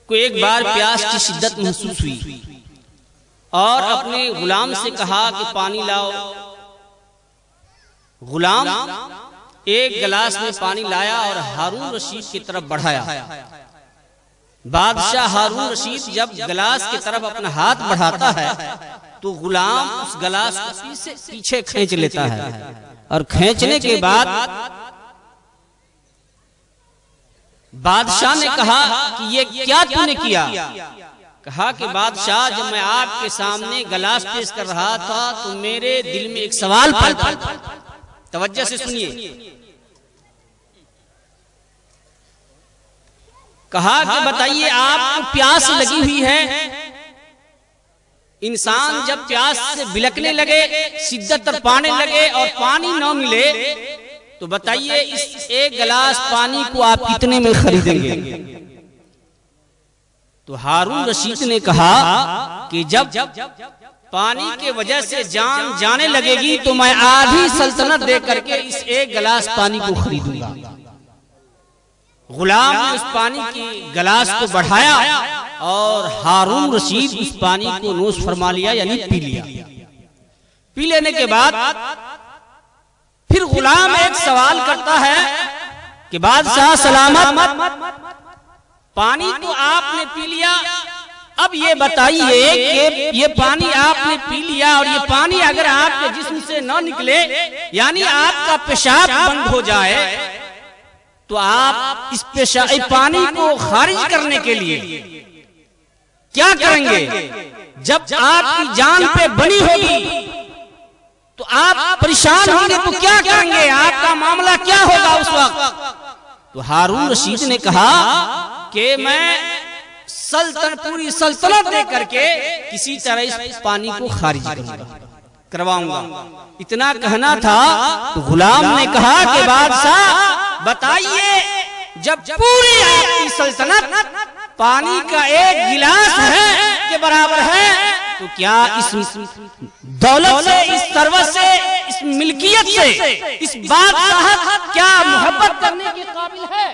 کو ایک بار پیاس کی شدت محسوس ہوئی اور اپنے غلام سے کہا کہ پانی لاؤ۔ غلام ایک گلاس میں پانی لایا اور ہارون رشید کی طرف بڑھایا۔ بادشاہ ہارون رشید جب گلاس کی طرف اپنا ہاتھ بڑھاتا ہے تو غلام اس گلاس کو پیچھے کھینچ لیتا ہے، اور کھینچنے کے بعد بادشاہ نے کہا کہ یہ کیا تو نے کیا؟ کہا کہ بادشاہ جب میں آپ کے سامنے گلاس پیش کر رہا تھا تو میرے دل میں ایک سوال پڑتا۔ توجہ سے سنیے۔ کہا کہ بتائیے آپ کو پیاس لگی ہوئی ہے، انسان جب پیاس سے بلکنے لگے، شدت پانے لگے اور پانی نہ ملے تو بتائیے اس ایک گلاس پانی کو آپ کتنے میں خریدیں گے؟ تو ہارون رشید نے کہا کہ جب پانی کے وجہ سے جان جانے لگے گی تو میں آدھی سلطنت دے کر کے اس ایک گلاس پانی کو خریدوں گا۔ غلام نے اس پانی کی گلاس کو بڑھایا اور ہارون رشید اس پانی کو نوش فرما لیا، یعنی پی لیا۔ پی لینے کے بعد پھر غلام ایک سوال کرتا ہے کہ بادشاہ سلامت، پانی تو آپ نے پی لیا، اب یہ بتائیے کہ یہ پانی آپ نے پی لیا اور یہ پانی اگر آپ کے جسم سے نہ نکلے، یعنی آپ کا پیشاب بند ہو جائے، تو آپ اس پانی کو خارج کرنے کے لیے کیا کریں گے؟ جب آپ کی جان پہ بنی ہوگی تو آپ پریشان ہوں گے تو کیا کریں گے؟ آپ کا معاملہ کیا ہوگا اس وقت؟ تو ہارون رشید نے کہا کہ میں پوری سلطنت دے کر کے کسی طرح اس پانی کو خارج کرواؤں گا۔ اتنا کہنا تھا تو غلام نے کہا کہ بادشاہ بتائیے جب پوری آپ کی سلطنت پانی کا ایک گلاس ہے کے برابر ہے تو کیا اس دولت سے، اس ثروت سے، اس ملکیت سے، اس بادشاہت کیا محبت کرنے کے قابل ہے؟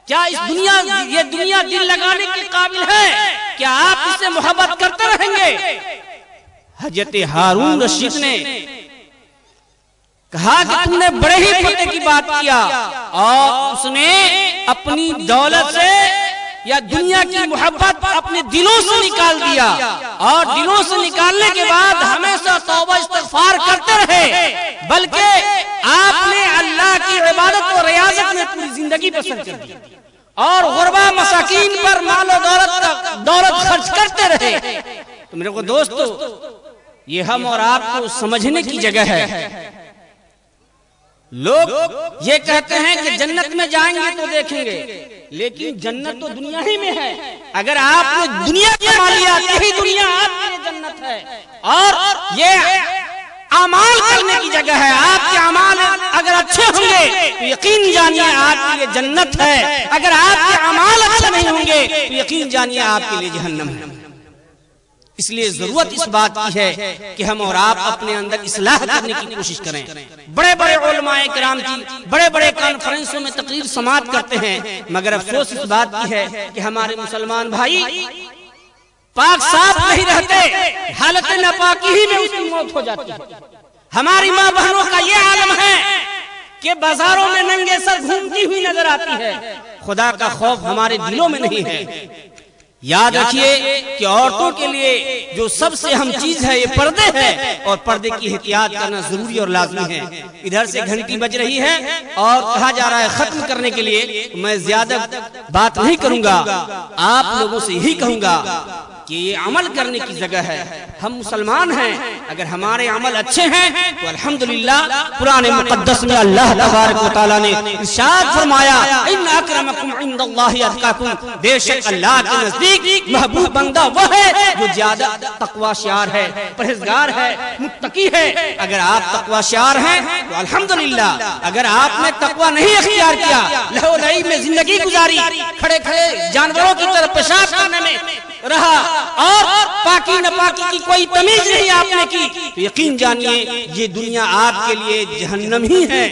کیا یہ دنیا دل لگانے کے قابل ہے؟ کیا آپ اس سے محبت کرتے رہیں گے؟ حضرت ہارون رشید نے کہا کہ تم نے بڑے ہی فتح کی بات کیا، اور اس نے اپنی دولت سے یا دنیا کی محبت اپنے دلوں سے نکال دیا، اور دلوں سے نکالنے کے بعد ہمیشہ توبہ استغفار کرتے رہے، بلکہ آپ نے اللہ کی عبادت و ریاضت میں پوری زندگی بسر کر دی اور غربا مساکین پر مال و دولت خرچ کرتے رہے۔ تو میرے کو دوستو، یہ ہم اور آپ کو سمجھنے کی جگہ ہے۔ لوگ یہ کہتے ہیں کہ جنت میں جائیں گے تو دیکھیں گے، لیکن جنت تو دنیا ہی میں ہے۔ اگر آپ نے دنیا کما لیا تو یہی دنیا آپ کے لیے جنت ہے، اور یہ اعمال کرنے کی جگہ ہے۔ آپ کے اعمال اگر اچھے ہوں گے تو یقین جانیے آپ کے لیے جنت ہے، اگر آپ کے اعمال اچھے نہیں ہوں گے تو یقین جانیے آپ کے لیے جہنم ہے۔ اس لیے ضرورت اس بات کی ہے کہ ہم اور آپ اپنے اندر اصلاح کرنے کی کوشش کریں۔ بڑے بڑے علماء کرام کی بڑے بڑے کانفرنسوں میں تقریر سماعت کرتے ہیں، مگر افسوس اس بات کی ہے کہ ہمارے مسلمان بھائی پاک صاف نہیں رہتے، حالت ناپاکی ہی میں اس کی موت ہو جاتی ہے۔ ہماری ماں بہنوں کا یہ عالم ہے کہ بازاروں میں ننگے سر گھومتی ہوئی نظر آتی ہے، خدا کا خوف ہمارے دلوں میں نہیں ہے۔ یاد رکھیے کہ عورتوں کے لیے جو سب سے اہم چیز ہے یہ پردے ہے، اور پردے کی احتیاط کرنا ضروری اور لازمی ہے۔ ادھر سے گھنٹی بج رہی ہے اور کہا جا رہا ہے ختم کرنے کے لیے، میں زیادہ بات نہیں کروں گا، آپ لوگوں سے یہی کہوں گا کہ یہ عمل کرنے کی جگہ ہے۔ ہم مسلمان ہیں، اگر ہمارے عمل اچھے ہیں تو الحمدللہ قرآن مقدس میں اللہ تبارک و تعالیٰ نے ارشاد فرمایا ان اکرمکم عند اللہ اتقاکم، بے شک اللہ کے نزدیک محبوب بندہ وہ ہے جو زیادہ تقوی شعار ہے، پرہیزگار ہے، متقی ہے۔ اگر آپ تقوی شعار ہیں تو الحمدللہ، اگر آپ نے تقوی نہیں اختیار کیا، لہو لعب میں زندگی گزاری، کھڑے کھڑے جانوروں کی طرح پیشاب کرنے میں رہا اور پاکی ناپاکی کی کوئی تمیز نہیں آپ نے کی، تو یقین جانیے یہ دنیا آپ کے لیے جہنم ہی ہے۔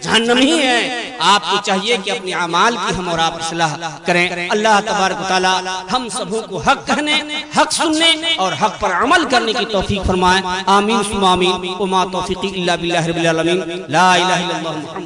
جہنم ہی ہیں۔ آپ کو چاہیے کہ اپنے اعمال کی ہم اور آپ اصلاح کریں۔ اللہ تبارک و تعالی ہم سبوں کو حق کہنے، حق سننے اور حق پر عمل کرنے کی توفیق فرمائے۔ آمین ثم آمین۔ وما توفیقی الا باللہ رب العالمین۔ لا الہ الا اللہ محمد